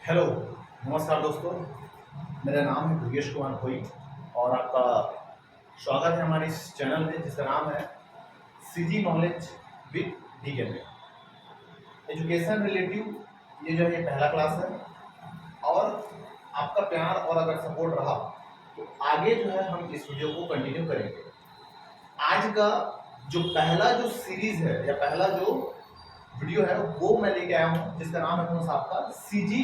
Hello, नमस्कार दोस्तों। मेरा नाम है दुर्गेश कुमार भोई और आपका स्वागत है हमारे इस चैनल में जिसका नाम है सीजी नॉलेज विद डीके में। एजुकेशन रिलेटिव ये जो है पहला क्लास है और आपका प्यार और अगर सपोर्ट रहा तो आगे जो है हम इस वीडियो को कंटिन्यू करेंगे। आज का जो पहला जो सीरीज है या पहला जो वीडियो है वो मैं लेके आया हूँ जिसका नाम है कौन सा आपका सीजी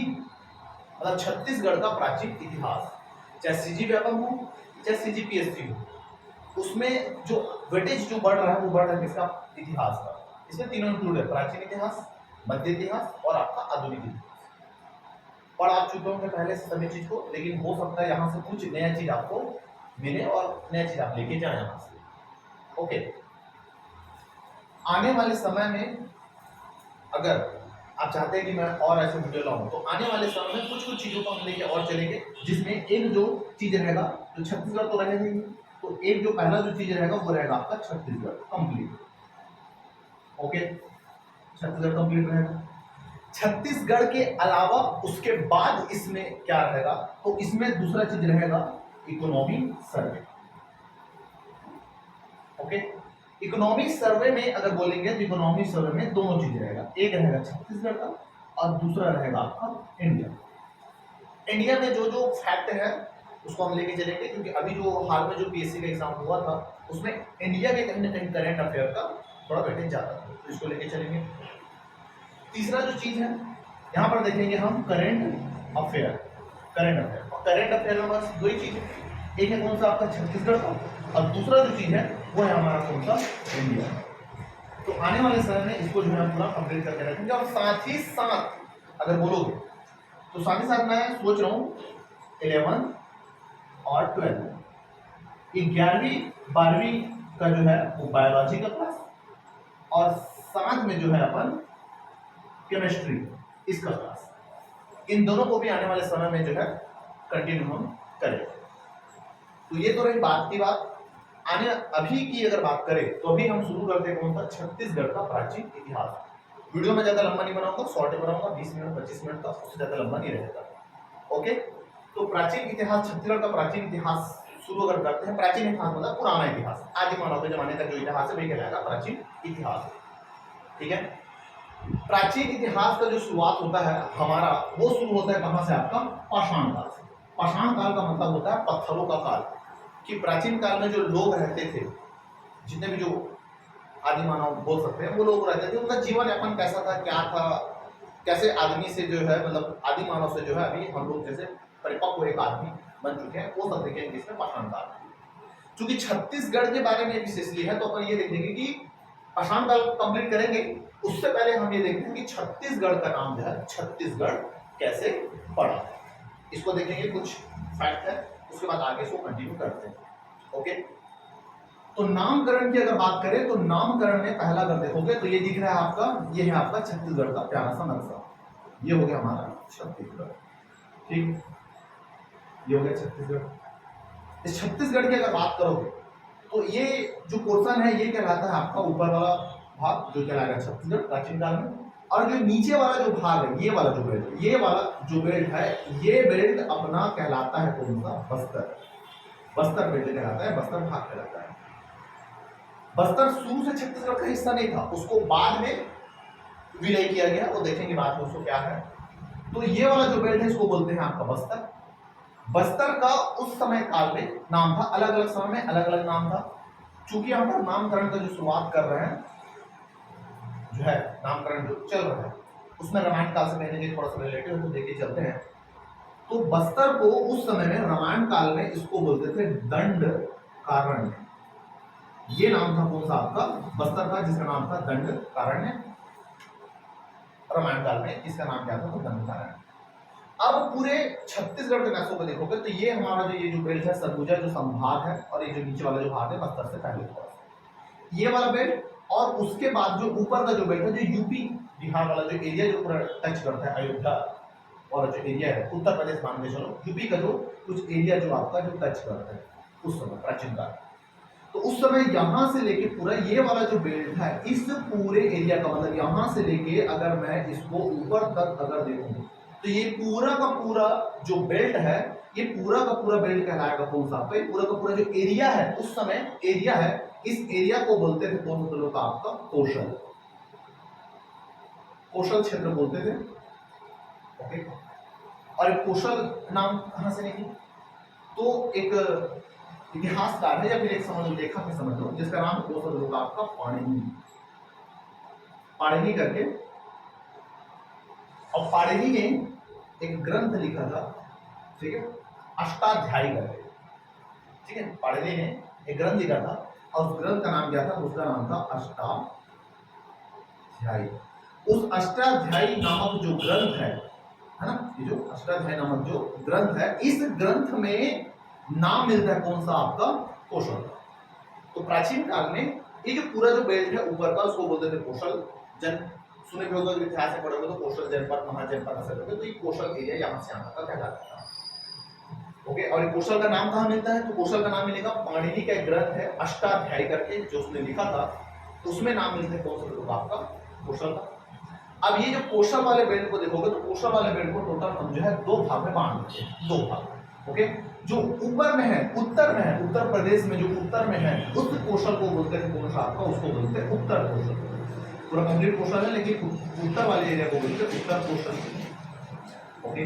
मतलब छत्तीसगढ़ का प्राचीन इतिहास। चाहे सीजी व्यापम हो चाहे सीजी पीएसटी हो, उसमें जो वेटेज जो बढ़ रहा है वो बढ़ रहा है किसका? इतिहास का। इसमें तीनों इंक्लूड है, प्राचीन इतिहास, मध्य इतिहास और आपका आधुनिक इतिहास। पढ़ आप चुके होंगे पहले से सभी चीज को, लेकिन हो सकता है यहाँ से कुछ नया चीज आपको मिले और नया चीज आप लेके जाए यहाँ से। ओके, आने वाले समय में अगर आप चाहते हैं कि मैं और ऐसे वीडियो लाऊं तो आने वाले समय में कुछ कुछ चीजों को हम लेके और चलेंगे, जिसमें एक जो चीज रहेगा जो छत्तीसगढ़ तो रहेगा ही, तो एक जो पहला जो चीज रहेगा वो रहेगा आपका Chhattisgarh complete. Okay, Chhattisgarh complete रहेगा। छत्तीसगढ़ के अलावा उसके बाद इसमें क्या रहेगा, तो इसमें दूसरा चीज रहेगा इकोनॉमी सर्वे। ओके, इकोनॉमिक सर्वे में अगर बोलेंगे तो इकोनॉमिक सर्वे में दोनों चीज रहेगा, एक रहेगा छत्तीसगढ़ का और दूसरा रहेगा आपका इंडिया। इंडिया में जो जो फैक्ट है उसको हम लेके चलेंगे, क्योंकि अभी जो हाल में जो पीएससी का एग्जाम हुआ था उसमें इंडिया के कहीं ना कहीं करंट अफेयर का थोड़ा वेटेज ज्यादा था, तो इसको लेके चलेंगे। तीसरा जो चीज है यहाँ पर देखेंगे हम करंट अफेयर। करंट अफेयर में बस दो ही चीज है, एक है कौन सा आपका छत्तीसगढ़ का और दूसरा जो चीज है वो है हमारा कौन सा? इंडिया। तो आने वाले समय में इसको जो है पूरा कंप्लीट करके रखेंगे। और साथ ही साथ अगर बोलोगे तो साथ ही साथ मैं सोच रहा हूँ 11 और 12 11वीं 12वीं का जो है वो बायोलॉजी का क्लास और साथ में जो है अपन केमिस्ट्री इसका क्लास, इन दोनों को भी आने वाले समय में जो है कंटिन्यू हम करेंगे। तो ये तो रही बात की बात। आने अभी की अगर बात करें तो अभी हम शुरू करते हैं कौन सा? छत्तीसगढ़ का प्राचीन इतिहास। वीडियो में ज्यादा लंबा नहीं बनाऊंगा, शॉर्ट बनाऊंगा, 20 मिनट 25 मिनट का, उससे ज्यादा लंबा नहीं रहेगा। ओके, तो प्राचीन इतिहास, छत्तीसगढ़ का प्राचीन इतिहास शुरू अगर करते हैं। प्राचीन इतिहास मतलब पुराना इतिहास, आदि मानव के जमाने का जो इतिहास है वही कहलाएगा प्राचीन इतिहास। ठीक है, प्राचीन इतिहास का जो शुरुआत होता है हमारा, वो शुरू होता है कहां से? आपका पाषाण काल से। पाषाण काल का मतलब होता है पत्थरों का काल, कि प्राचीन काल में जो लोग रहते थे, जितने भी जो आदि मानव बोल सकते हैं वो लोग रहते थे, उनका जीवन यापन कैसा था, क्या था, कैसे आदमी से जो है मतलब आदि मानव से जो है अभी हम लोग जैसे परिपक्व एक आदमी बन चुके हैं, वो सब देखेंगे इसमें पाषाण काल। क्योंकि छत्तीसगढ़ के बारे में विशेषली है तो अपन ये देखेंगे कि पाषाण काल कंप्लीट करेंगे, उससे पहले हम ये देखते हैं कि छत्तीसगढ़ का नाम जो है छत्तीसगढ़ कैसे पड़ा, इसको देखेंगे, कुछ फैक्ट है, उसके बाद आगे इसको कंटिन्यू करते हैं। ओके, तो नामकरण की अगर बात करें तो नामकरण में पहला अगर देखोगे तो ये दिख रहा है आपका, ये है आपका छत्तीसगढ़ का प्यारा सा नक्शा, ये हो गया हमारा छत्तीसगढ़। ठीक, ये हो गया छत्तीसगढ़। इस छत्तीसगढ़ की अगर बात करोगे तो ये जो पोर्शन है ये कहलाता है आपका ऊपर वाला भाग, जो कहलाएगा छत्तीसगढ़ प्राचीन काल में। और जो नीचे वाला जो भाग है, ये वाला जो बेल्ट, ये वाला जो बेल्ट है, ये बेल्ट अपना कहलाता है कौन सा? बस्तर। बस्तर बेल्ट कहलाता है, बस्तर भाग कहलाता है। बस्तर शुरू से छत्तीसगढ़ का हिस्सा नहीं था, उसको बाद में विलय किया गया, वो देखेंगे बाद में उसको क्या है। तो ये वाला जो बेल्ट है इसको बोलते हैं आपका बस्तर। बस्तर का उस समय काल में नाम था, अलग अलग समय में अलग अलग नाम था। चूंकि यहाँ पर नामकरण का जो शुरुआत कर रहे हैं, जो है नामकरण जो चल रहा है उसमें रामायण काल से कहने के थोड़ा सा रिलेटेड है, तो देखे चलते हैं। तो बस्तर को उस समय में रामायण काल में इसको बोलते थे दंड कारण्य। ये नाम था कौन सा आपका? बस्तर का, जिसका नाम था दंड कारण्य। रामायण काल में इसका नाम क्या था? तो दंड कारण्य। अब पूरे छत्तीसगढ़ के नक्शों को देखोगे तो ये हमारा जो ये जो बेल्ट है सरगुजा जो संभाग है, और ये जो नीचे वाला जो भाग है बस्तर से पहले थोड़ा सा ये वाला बेल्ट, और उसके बाद जो ऊपर का जो बेल्ट है जो यूपी बिहार वाला जो एरिया जो पूरा टच करता है, अयोध्या वाला जो एरिया है, उत्तर प्रदेश मान के चलो, यूपी का जो कुछ एरिया जो आपका जो टच करता है उस समय प्राचीन काल, तो उस समय यहाँ से लेके पूरा ये वाला जो बेल्ट है, इस पूरे एरिया का मतलब यहाँ से लेके अगर मैं इसको ऊपर तक अगर देखूँ तो ये पूरा का पूरा जो बेल्ट है, ये पूरा का पूरा बेल्ट कहलाएगा कौन सा आपका, ये पूरा का पूरा जो एरिया है, उस समय एरिया है, इस एरिया को बोलते थे कौन सा लोग आपका कोशल, कोशल क्षेत्र बोलते थे। ओके, और कोशल नाम कहां से निकली, तो एक इतिहासकार है या फिर एक समझ लो लेखक है समझ लो, जिसका नाम कोशल लोग आपका पाणिनि, पाणिनि करके। और पाणिनि ने एक ग्रंथ लिखा था, ठीक है, अष्टाध्यायी करके, ठीक है, पाणिनि ने एक ग्रंथ लिखा था और उस ग्रंथ का नाम क्या था, उसका नाम था अष्टाध्यायी। उस अष्टाध्यायी नामक जो ग्रंथ है ना, ये जो अष्टाध्यायी नामक जो ग्रंथ है, इस ग्रंथ में नाम मिलता है कौन सा आपका, कोशल। तो प्राचीन काल में ये जो पूरा जो बेल्ट है ऊपर का, उसको बोलते थे कोशल। जन सुने भी होगा, इतिहास में पढ़ोगे तो कोशल जनपद, महाजनपद ऐसे करके, तो ये कोशल एरिया यहाँ से यहाँ तक कहलाता था। ओके, और कोशल का नाम कहाँ मिलता है, तो कोशल का नाम मिलेगा, पाणिनि का एक ग्रंथ है अष्टाध्यायी करके जो उसने लिखा था, उसमें नाम मिलता है कौन सा, तो आपका कोशल का। अब ये जो कोशल वाले बेल्ट को देखोगे तो कोशल वाले बेल्ट को टोटल हम जो है दो भाग में बांट देते हैं, दो भाग। ओके, जो ऊपर में है, उत्तर में है, उत्तर प्रदेश में जो उत्तर में है, उस कोशल को बोलते हैं कौन सा आपका, उसको बोलते हैं उत्तर कोशल। पूरा कंप्लीट कोशल है, लेकिन उत्तर वाले एरिया को बोलते हैं उत्तर कोशल। ओके,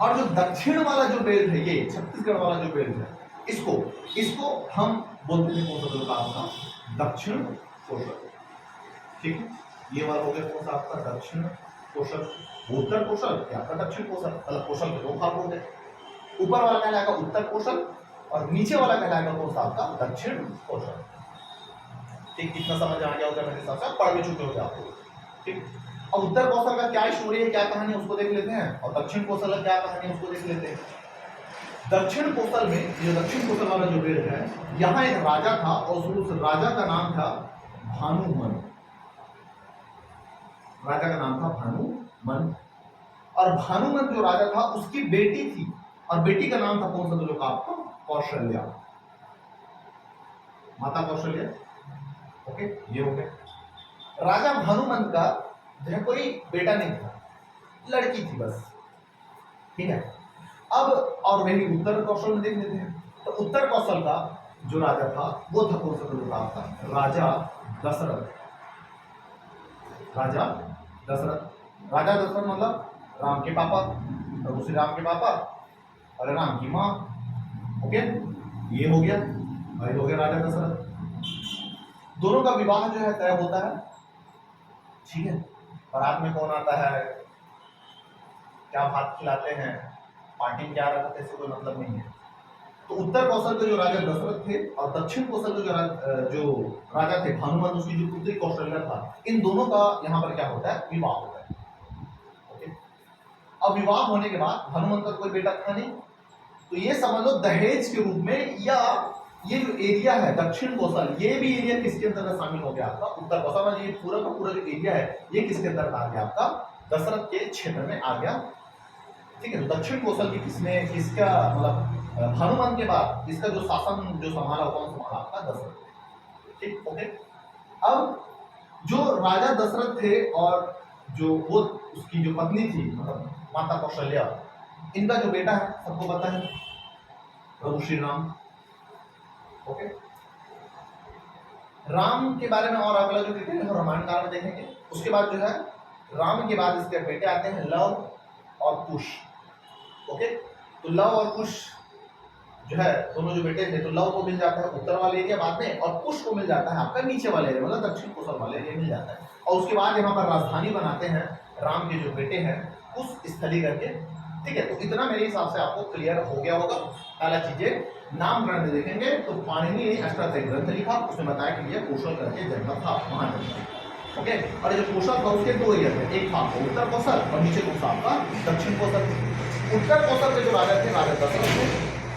और जो दक्षिण वाला जो बेल्ट है, ये छत्तीसगढ़ वाला जो बेल्ट है, इसको इसको हम बोलते हैं कौन सा, आपका दक्षिण कोशल। ठीक है, ये वाला हो गया कौन सा आपका दक्षिण कोशल। उत्तर कोशल या आपका दक्षिण कोशल, मतलब कोशल के दो भाग हो गए। ऊपर वाला कहलाएगा उत्तर कोशल और नीचे वाला कहलाएगा कौन सा आपका दक्षिण कोशल। ठीक, कितना समझ आ गया होगा मेरे हिसाब से, पढ़ भी चुके होगे आप लोग। ठीक, अब उत्तर कोशल का क्या स्टोरी है, क्या कहानी है, उसको देख लेते हैं, और दक्षिण कोशल का क्या कहानी है, उसको देख लेते हैं। दक्षिण कोशल में, जो दक्षिण कोशल वाला जो बेल्ट है, यहाँ एक राजा था और उस राजा का नाम था भानुमन। राजा का नाम था भानुमन, और भानुमन जो राजा था उसकी बेटी थी, और बेटी का नाम था कौन सा, तो लोग आपको कौशल्या, माता कौशल्या। ओके, ये हो गया। राजा भानुमन का जो है कोई बेटा नहीं था, लड़की थी बस। ठीक है, अब और वही उत्तर कौशल में देख लेते हैं। तो उत्तर कौशल का जो राजा था वो था कौन सा, तो लोग आपका राजा दशरथ। राजा दशरथ, राजा दशरथ मतलब राम के पापा, प्रभु श्री राम के पापा और राम की माँ। ओके, ये हो गया, और ये हो गया राजा दशरथ। दोनों का विवाह जो है तय होता है। ठीक है, बारात में कौन आता है, क्या भात खिलाते हैं, पार्टी में क्या रखते हैं, इससे कोई मतलब नहीं है। तो उत्तर कौशल के जो राजा दशरथ थे और दक्षिण कौशल के जो राजा थे भानुमन, उसकी जो पुत्री कौशल्या था, इन दोनों का यहाँ पर क्या होता है, विवाह होता है। ओके, अब विवाह होने के बाद भानुमन का कोई बेटा था नहीं, तो ये समझ लो दहेज के रूप में, या ये जो एरिया है दक्षिण कौशल, ये भी एरिया किसके अंदर शामिल हो गया आपका, उत्तर कौशल में। ये पूरा का पूरा जो एरिया है ये किसके अंदर आ गया आपका, दशरथ के क्षेत्र में आ गया। ठीक है, तो दक्षिण कौशल की किसने, किसका मतलब भानुमन के बाद इसका जो शासन जो संभाला, कौन संभाला, आपका दशरथ। ठीक, ओके। अब जो राजा दशरथ थे और जो वो उसकी जो पत्नी थी, मतलब माता कौशल्या, इनका जो बेटा है सबको पता है, प्रभु श्री राम। ओके, राम के बारे में और अगला जो डिटेल है रामायण काल में देखेंगे। उसके बाद जो है राम के बाद इसके बेटे आते हैं लव और कुश। ओके, तो लव और कुश जो है दोनों जो बेटे थे, तो लव को मिल जाता है उत्तर वाले एरिया बाद में, और कुश को मिल जाता है आपका नीचे वाले एरिया, मतलब दक्षिण कोशल वाले एरिया मिल जाता है। और उसके बाद यहाँ पर राजधानी बनाते हैं राम के जो बेटे हैं कुश स्थली करके। ठीक है, तो इतना मेरे हिसाब से आपको क्लियर हो गया होगा। पहला चीजें नाम ग्रंथ देखेंगे तो पाणिनि ने अष्टाध्यायी ग्रंथ लिखा, उसने बताया कि ये कौशल करके जनपद था, महाजनपद। ओके, और जो कौशल था उसके दो एरिया थे, एक था उत्तर कौशल और नीचे कौन सा आपका दक्षिण कौशल। उत्तर कौशल के जो राजा थे राजा दशरथ थे,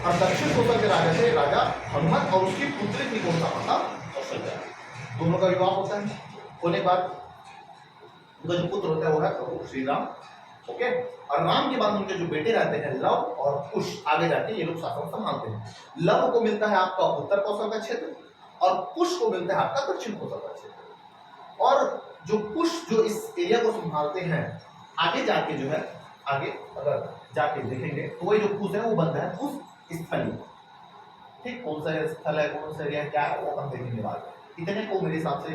और दक्षिण कौशल के राजा थे राजा हनुमत, और उसकी पुत्री थी कौन सा माता कौशल्या। दोनों का विवाह होता है, होने के बाद उनका जो पुत्र होता है वो है प्रभु श्री राम। ओके, और राम के बाद उनके जो बेटे रहते हैं लव और कुश, आगे जाके ये लोग शासन संभालते हैं। लव को मिलता है आपका उत्तर कौशल का क्षेत्र और कुश को मिलता है आपका दक्षिण कौशल का क्षेत्र। और जो कुश जो इस एरिया को संभालते हैं, आगे जाके जो है आगे अगर जाके देखेंगे तो वही जो कुश है वो बनता है उस स्थली। ठीक, कौन सा स्थल है, कौन सा एरिया क्या है, वो हम देखेंगे बाद में। इतने को मेरे हिसाब से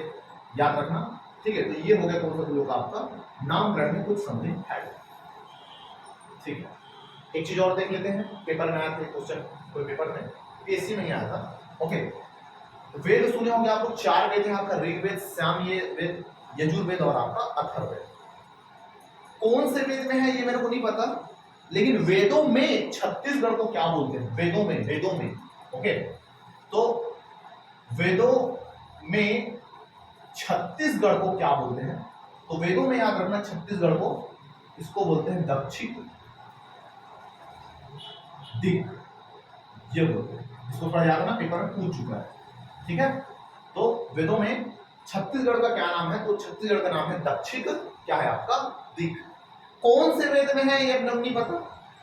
याद रखना। ठीक है, तो ये हो गया कौन सा लोग आपका नामकरण में कुछ समथिंग है। ठीक है, एक चीज और देख लेते हैं, पेपर में आया था क्वेश्चन, कोई पेपर में पीएससी में ही आया था। ओके, वेद सुने होंगे आप लोग, 4 वेद हैं आपका, ऋग्वेद, सामवेद, यजुर्वेद और आपका अथर्ववेद। कौन से वेद में है ये मेरे को नहीं पता, लेकिन वेदों में छत्तीसगढ़ को क्या बोलते हैं, वेदों में। ओके, तो वेदों में छत्तीसगढ़ को क्या बोलते हैं, तो वेदों में याद रखना छत्तीसगढ़ को इसको बोलते हैं दक्षिण दिक, ये बोलते हैं। इसको थोड़ा याद रखना, पेपर में पूछ चुका है। ठीक है, तो वेदों में छत्तीसगढ़ का क्या नाम है, तो छत्तीसगढ़ का नाम है दक्षिण क्या है आपका दिक। कौन से वेद में है ये अपने नहीं पता,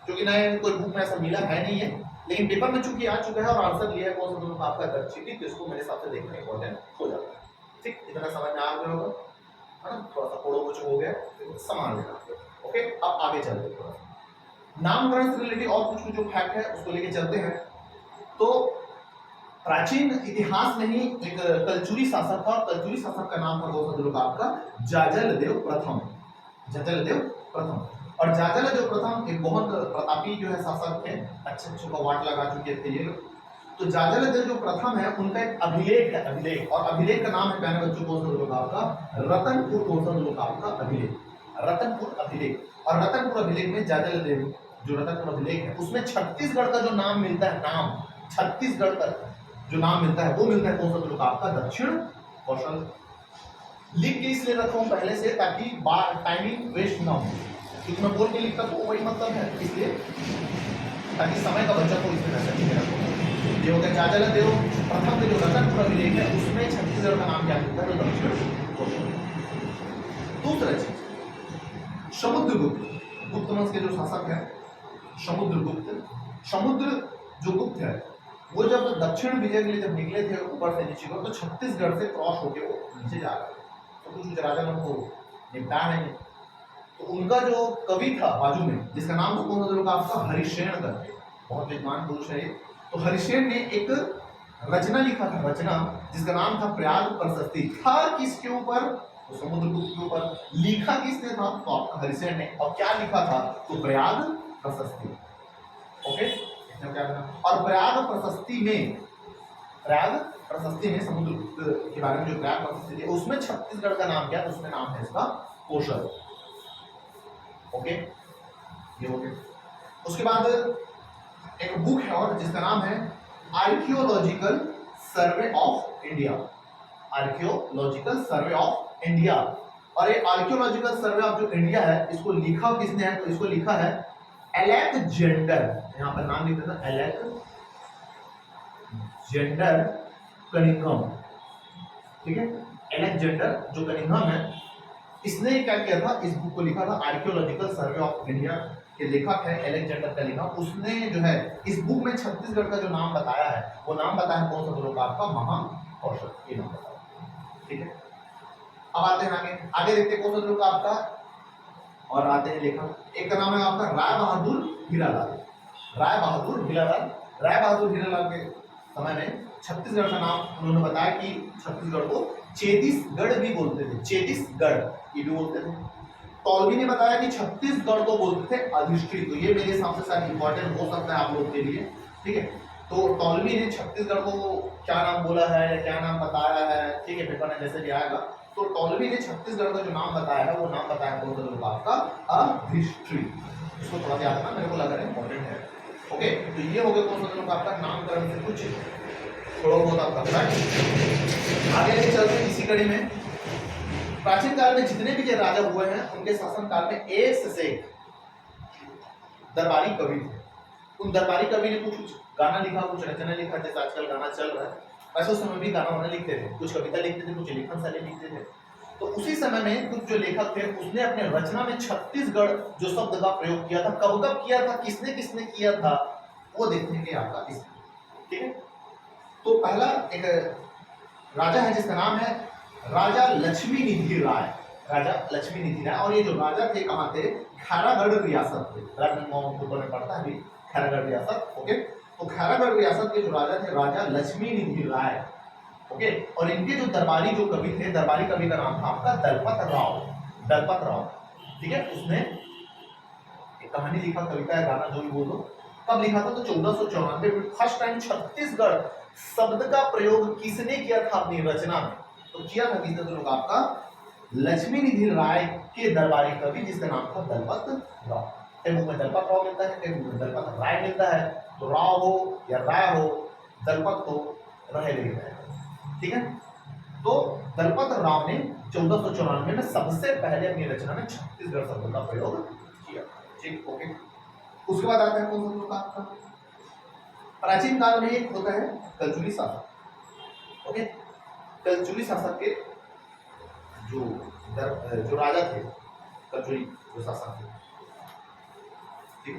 क्योंकि नए कोई बुक में ऐसा मिला है नहीं है, लेकिन पेपर में चूंकि आ चुका है और आंसर लिया है कौन सा दोनों आपका दक्षिण दिक, तो इसको मेरे हिसाब से देखना इंपॉर्टेंट हो जाता है। ठीक, इतना समझ में आ गया होगा, है ना, थोड़ा सा पोड़ो कुछ हो गया, समान लेना। ओके, अब आगे चलते हैं, थोड़ा नामकरण से रिलेटेड और कुछ जो फैक्ट है उसको लेके चलते हैं। तो प्राचीन इतिहास में ही एक कलचुरी शासक था, और कलचुरी शासक का नाम था कौन सा आपका जाजलदेव प्रथम, जाजलदेव प्रथम। और जाजलदेव प्रथम एक बहुत प्रतापी जो है शासक थे, अच्छे का वाट लगा चुके थे ये लोग। तो जाजलदेव जो प्रथम है उनका एक अभिलेख है, अभिलेख, और अभिलेख का नाम है प्यारे बच्चों कौन सा आपका रतनपुर, कौन सा आपका अभिलेख, रतनपुर अभिलेख। और रतनपुर अभिलेख में जाजलदेव जो रतनपुर अभिलेख है उसमें छत्तीसगढ़ का जो नाम मिलता है, नाम छत्तीसगढ़ का जो नाम मिलता है वो मिलता है कौन सा आपका दक्षिण कौशल। लिख के इसलिए रखा हूं पहले से ताकि टाइमिंग वेस्ट ना हो, क्योंकि मैं बोल के लिखता हूँ वही मतलब है, इसलिए ताकि समय का बचत हो, इसमें वैसे नहीं रखो। ये हो गया जाजलदेव प्रथम के जो रतनपुर अभिलेख है उसमें छत्तीसगढ़ का नाम क्या मिलता है, तो दक्षिण कौशल। दूसरा चीज समुद्रगुप्त, गुप्त वंश के जो शासक है समुद्रगुप्त, समुद्र जो गुप्त है वो जब दक्षिण विजय के लिए जब निकले थे ऊपर से नीचे को, तो छत्तीसगढ़ से क्रॉस होके वो नीचे जा रहे थे, तो कुछ राजा लोगों को निपटा नहीं। तो उनका जो कवि था बाजू में, जिसका नाम तो कौन सा आपका हरिशेन करके, बहुत विद्वान पुरुष है। तो हरिशेन ने एक रचना लिखा था, रचना जिसका नाम था प्रयाग प्रशस्ति। था किसके ऊपर, तो समुद्रगुप्त के ऊपर। लिखा किसने था, तो आपका हरिशेन ने। और क्या लिखा था, तो प्रयाग प्रशस्ति। ओके, क्या करना, और प्रयाग प्रशस्ति में समुद्रगुप्त के बारे में जो प्रयाग प्रशस्ति है उसमें छत्तीसगढ़ का नाम क्या है, उसमें नाम है इसका कौशल। ओके, ये हो गया। उसके बाद एक बुक है और जिसका नाम है archaeological survey of India, archaeological survey of India. और ये आर्कियोलॉजिकल सर्वे ऑफ जो इंडिया है इसको लिखा किसने है, तो इसको लिखा है अलेक्जेंडर, यहाँ पर नाम लिख देना अलेक्जेंडर कनिंघम। ठीक है, अलेक्जेंडर जो कनिंघम है, इसने क्या किया था, इस बुक को लिखा था आर्कियोलॉजिकल सर्वे ऑफ इंडिया के लेखक है अलेक्जेंडर कनिंघम। उसने जो है इस बुक में छत्तीसगढ़ का जो नाम बताया है वो नाम बताया कौन सा लोग आपका महाकौशल, ये नाम बताया। ठीक है, अब आते हैं आगे देखते हैं कौन सा लोग आपका, और आते हैं लेखक। एक का नाम है आपका राय बहादुर हीरालाल, राय बहादुर हीरालाल। राय बहादुर हीरालाल के समय में छत्तीसगढ़ का नाम उन्होंने बताया कि छत्तीसगढ़ को चेदिसगढ़ भी बोलते थे, चेदिसगढ़ ये भी बोलते थे। टॉलमी ने बताया कि छत्तीसगढ़ को बोलते थे अधिष्ठित, तो ये मेरे हिसाब से शायद इंपॉर्टेंट हो सकता है आप लोग के लिए। ठीक है, तो टॉलमी ने छत्तीसगढ़ को क्या नाम बोला है, क्या नाम बताया है, ठीक है, पेपर में जैसे भी आएगा। तो टॉलमी ने छत्तीसगढ़ का जो नाम बताया है वो नाम बताया कौन सा लोग आपका अधिष्ठित। इसको थोड़ा ध्यान रखना, मेरे को लग रहा है इंपॉर्टेंट है। ओके, तो ये हो गया कौन सा लोग आपका नामकरण से कुछ थोड़ा बहुत आपका राइट। आगे चलते हैं इसी कड़ी में। प्राचीन काल में जितने भी जो राजा हुए हैं उनके शासन काल में एक से दरबारी कवि थे। उन दरबारी कवि ने कुछ गाना लिखा, कुछ रचना लिखा, जैसे आजकल गाना चल रहा है वैसे उस समय भी गाना वाना लिखते थे, कुछ कविता लिखते थे, कुछ लेखन शैली लिखते थे। तो उसी समय में कुछ जो लेखक थे उसने अपने रचना में छत्तीसगढ़ जो शब्द का प्रयोग किया था, कब कब किया था, किसने किसने किया था, वो देखेंगे आपका इस। ठीक है, तो पहला एक राजा है जिसका नाम है राजा लक्ष्मी निधि राय। राजा लक्ष्मी निधि राय। और ये जो राजा थे कहाँ थे, खैरागढ़ रियासत थे, ऊपर में पड़ता है अभी खैरागढ़ रियासत। ओके, तो खैरागढ़ रियासत के जो राजा थे राजा लक्ष्मी निधि राय। ओके, और इनके जो दरबारी जो कवि थे, दरबारी कवि का नाम था आपका दलपत राव। दलपत राव, ठीक है। उसने एक कहानी लिखा, कविता है, गाना जो भी बोलो। कब लिखा था, तो 1494 में फर्स्ट टाइम छत्तीसगढ़ शब्द का प्रयोग किसने किया था अपनी रचना में, तो किया था किसने, तो लोग आपका लक्ष्मी निधि राय के दरबारी कवि जिसका नाम था दलपत राव। कई बुक में दलपत राव मिलता है, कई बुक में दलपत राय मिलता है। तो राव हो या राय हो, दलपत हो, रहे लिखता है, ठीक है। तो दलपत राव ने 1494 में सबसे पहले अपनी रचना में छत्तीसगढ़ शब्द का प्रयोग किया, ठीक। ओके, उसके बाद आता है कौन सा शब्द आपका, प्राचीन काल में एक होता है कलचुली शासक। ओके, कलचुली शासक के जो राजा थे, कलचुली जो शासक थे, ठीक।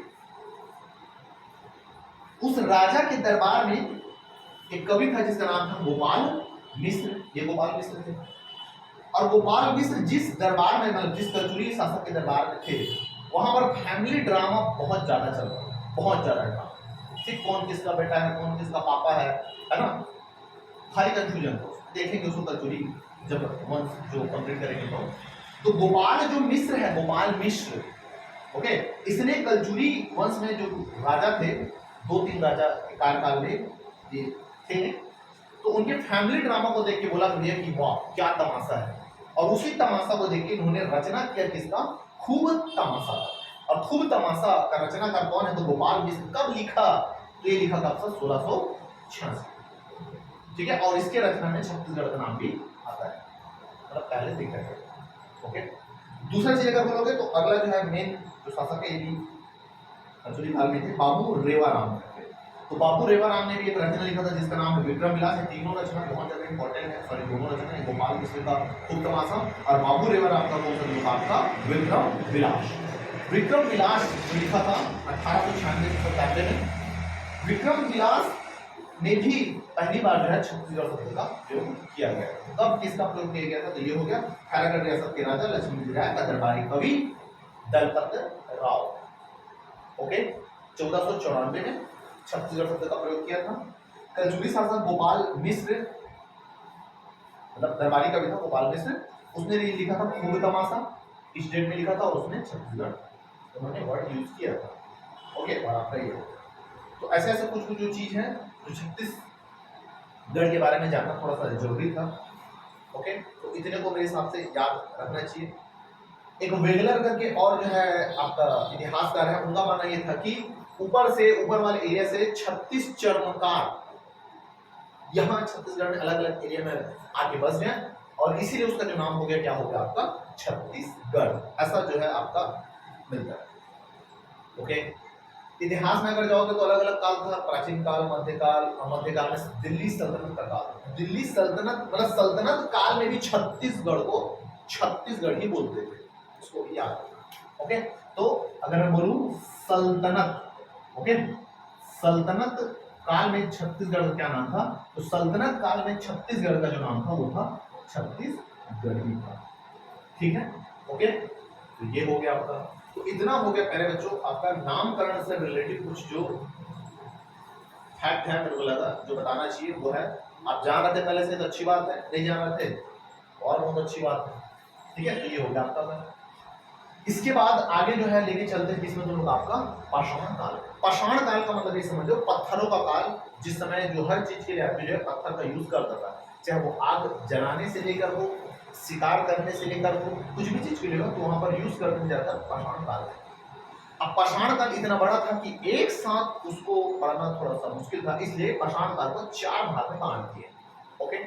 उस राजा के दरबार में एक कवि था जिसका नाम था गोपाल मिश्र। ये गोपाल मिश्र थे। और गोपाल मिश्र जिस दरबार में, मतलब जिस कलचुली शासक के दरबार में थे, वहां पर फैमिली ड्रामा बहुत ज्यादा चल रहा है, बहुत ज्यादा ड्रामा, ठीक। कौन किसका बेटा है, कौन किसका पापा है ना, भारी कंफ्यूजन। तो देखेंगे उसको कलचुली जब वंश जो कंप्लीट करेंगे तो गोपाल जो मिश्र है, गोपाल मिश्र, ओके, इसने कलचुली वंश में जो राजा थे, 2-3 राजा के कार्यकाल में ये थे, तो उनके फैमिली ड्रामा को देख के बोला भैया कि वाह क्या तमाशा है। और उसी तमाशा को देख के इन्होंने रचना किया किसका, खूब तमाशा का। और खूब तमाशा का रचनाकार कौन है, तो गोपाल मिश्र। कब लिखा, तो ये लिखा था 1686, ठीक है। और इसके रचना में छत्तीसगढ़ का नाम भी आता है, मतलब पहले देखा गया। ओके, दूसरा चीज अगर बोलोगे तो अगला जो है मेन जो शासक है, ये भी कलचुली काल में थे, बाबू रेवा राम। तो बाबू रेवा राम ने भी एक रचना लिखा था जिसका नाम है विक्रम विलास। तीनों रचना बहुत ज्यादा इंपॉर्टेंट है, सॉरी दोनों रचना, गोपाल मिश्र का खूब तमाशा और बाबू रेवा राम का कौन सा जो आपका विक्रम विलास। विक्रम विलास जो लिखा था 1896 में, विक्रम विलास ने भी पहली बार जो है छत्तीसगढ़ शब्द का प्रयोग किया गया। कब किसका प्रयोग किया गया था, तो ये हो गया खैरागढ़ रियासत के राजा लक्ष्मी निधि राय का दरबारी कवि दलपत राव। ओके, 1494 में छत्तीसगढ़ शब्द का प्रयोग किया था। कलचुली शासक गोपाल मिश्र, मतलब दरबारी कवि था गोपाल मिश्र, उसने लिखा था खूब तमाशा, इस डेट में लिखा था, और उसने छत्तीसगढ़ उन्होंने वर्ड यूज किया था। ओके, और आपका ये तो ऐसे ऐसे कुछ कुछ जो चीज है जो छत्तीसगढ़ के बारे में जानना थोड़ा सा जरूरी था। ओके, तो इतने को मेरे हिसाब से याद रखना चाहिए। एक वेगलर करके और जो है आपका इतिहासकार है, उनका मानना ये था कि ऊपर से, ऊपर वाले एरिया से 36 चर्मकार यहाँ छत्तीसगढ़ में अलग अलग एरिया में आके बस गए, और इसीलिए उसका जो नाम हो गया, क्या हो गया आपका, छत्तीसगढ़। ऐसा जो है आपका मिलता है। ओके, इतिहास में अगर जाओगे तो अलग अलग काल था, प्राचीन काल, मध्यकाल, और मध्यकाल में दिल्ली सल्तनत का काल। दिल्ली सल्तनत मतलब सल्तनत काल में भी छत्तीसगढ़ को छत्तीसगढ़ ही बोलते थे, इसको याद। ओके, तो अगर मैं बोलूं सल्तनत, ओके, सल्तनत काल में छत्तीसगढ़ का क्या नाम था, तो सल्तनत काल में छत्तीसगढ़ का जो नाम था वो था छत्तीसगढ़ ही था, ठीक है। ओके, तो ये हो गया आपका। तो इतना हो गया प्यारे बच्चों आपका नामकरण से रिलेटेड कुछ जो फैक्ट है, मेरे को लगा जो बताना चाहिए वो है। आप जान रहे थे पहले से तो अच्छी बात है, नहीं जान रहे थे और बहुत अच्छी बात है, ठीक है। तो ये हो गया आपका। इसके बाद आगे जो है लेके चलते हैं किसमें, तो आपका पाषाण काल। पाषाण काल का मतलब ये समझो पत्थरों का काल, जिस समय जो हर चीज के लिए आदमी जो है पत्थर का यूज करता था, चाहे वो आग जलाने से लेकर हो, शिकार करने से लेकर हो, कुछ भी चीज के लिए हो, तो वहां पर यूज करने जाता पाषाण काल है। अब पाषाण काल इतना बड़ा था कि एक साथ उसको पढ़ना थोड़ा सा मुश्किल था, इसलिए पाषाण काल को 4 भाग में बांट दिए। ओके,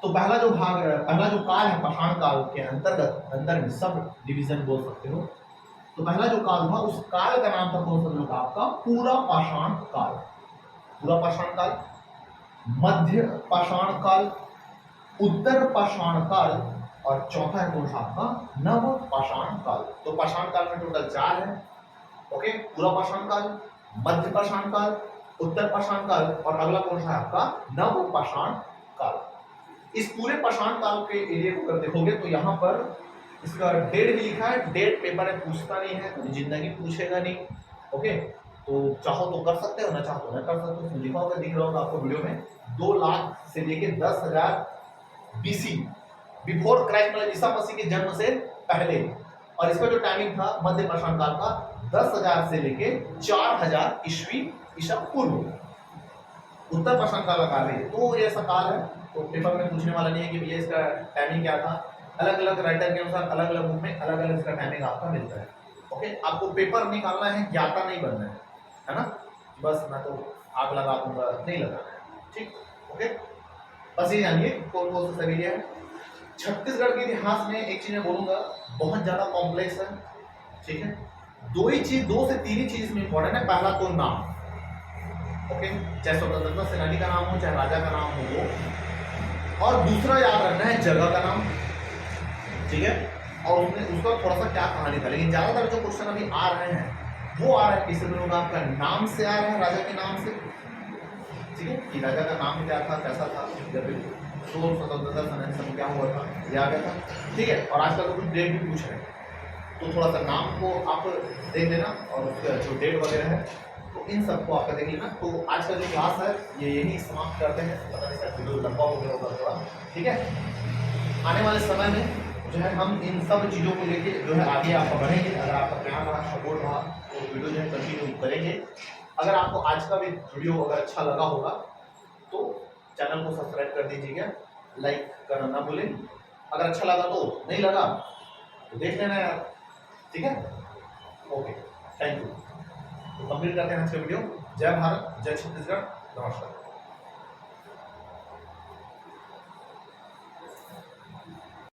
तो पहला जो काल है पाषाण काल के अंदर में सब डिवीजन बोल सकते हो। तो पहला जो काल था उस काल का नाम था कौन सा, जो आपका पूरा पाषाण काल। पूरा पाषाण काल, मध्य पाषाण काल, उत्तर पाषाण काल, और चौथा है कौन सा आपका नव पाषाण काल। तो पाषाण काल में टोटल 4 है। ओके, पूरा पाषाण काल, मध्य पाषाण काल, उत्तर पाषाण काल, और अगला कौन सा है आपका नव पाषाण काल। इस पूरे पाषाण काल के एरिया को अगर देखोगे तो यहाँ पर इसका डेट भी लिखा है, डेट पेपर में पूछता नहीं है, कभी जिंदगी पूछेगा नहीं। ओके, तो चाहो तो कर सकते हो, ना चाहो तो ना कर सकते हो। इसमें लिखा होगा, दिख रहा होगा आपको वीडियो में, 2 लाख से लेके 10,000 बीसी, बिफोर क्राइस्ट, मतलब ईसा मसीह के जन्म से पहले। और इसका जो टाइमिंग था मध्य प्रश्न काल का 10,000 से लेके 4,000 ईस्वी ईसा पूर्व, उत्तर प्रश्न काल का कार्य। तो ये ऐसा काल है, तो पेपर में पूछने वाला नहीं है कि भैया इसका टाइमिंग क्या था। अलग अलग राइटर के अनुसार अलग अलग बुक में अलग अलग इसका टाइमिंग आपका मिलता है। ओके, आपको पेपर निकालना है, ज्ञाता नहीं बनना है ना। बस मैं तो आग लगा दूंगा, नहीं लगाना है, ठीक। ओके, बस ये जानिए कौन कौन सा सभी है। छत्तीसगढ़ के इतिहास में एक चीज मैं बोलूंगा, बहुत ज्यादा कॉम्प्लेक्स है, ठीक है। दो से तीन ही चीज इसमें इंपॉर्टेंट है। पहला तो नाम, ओके, चाहे स्वतंत्रता सेनानी का नाम हो, चाहे राजा का नाम हो वो। और दूसरा याद रखना है जगह का नाम, ठीक है। और उसमें उसका थोड़ा सा क्या कहानी था, लेकिन ज्यादातर जो क्वेश्चन अभी आ रहे हैं वो आ रहा है किसी लोग आपका नाम से आ रहा है, राजा के नाम से, ठीक है, कि राजा का नाम क्या था, कैसा था, जब स्वतंत्रता सेनानी सब क्या हुआ था, ये आ गया था, ठीक है। और आजकल तो कुछ डेट भी पूछ रहे हैं, तो थोड़ा सा नाम को आप देख लेना, और उसका जो डेट वगैरह है तो इन सबको आपका देख लेना। तो आज का जो क्लास है ये यही समाप्त करते हैं, पता नहीं शायद वीडियो लंबा हो गया होगा थोड़ा, ठीक है। आने वाले समय में जो है हम इन सब चीज़ों को लेके जो है आगे आपका बढ़ेंगे। अगर आपका प्यार रहा, सपोर्ट रहा, तो वीडियो जो है कंटिन्यू करेंगे। अगर आपको आज का भी वीडियो अगर अच्छा लगा होगा तो चैनल को सब्सक्राइब कर दीजिएगा, लाइक करना ना भूलें। अगर अच्छा लगा तो, नहीं लगा तो देख लेना यार, ठीक है। Okay, thank you. तो कंप्लीट करते हैं आज का वीडियो। जय भारत, जय छत्तीसगढ़, नमस्कार।